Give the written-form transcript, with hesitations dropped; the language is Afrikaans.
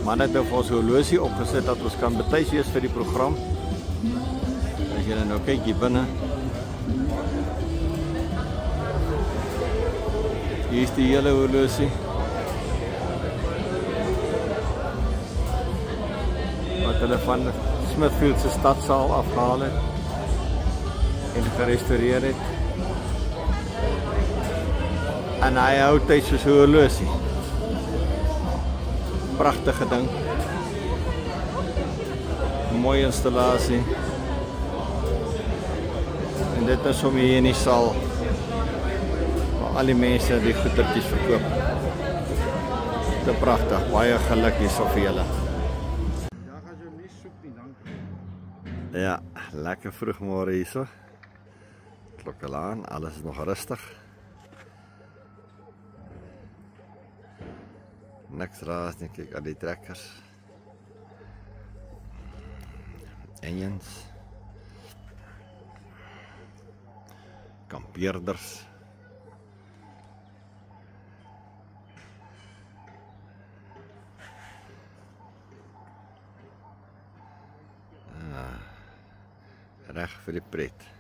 Man het nou vir ons horlosie opgesit dat ons kan betuig wees vir die program. As jy nou kyk hier binne. Hier is die hele horlosie. Wat hulle van Smithfield se stadsaal afgehaal het en gerestaureer het. En hy hou tyd soos 'n horlosie. Pragtige ding. Mooie installasie. En dit is om hier in die saal waar al die mense die goedertjies verkoop. Te pragtig, baie geluk hierso vir julle. Ja, lekker vroegmôre hierso. Klokke aan, alles is nog rustig. Niks raas nie, kyk al die trekkers. Engines. Kampeerders. Reg vir die pret.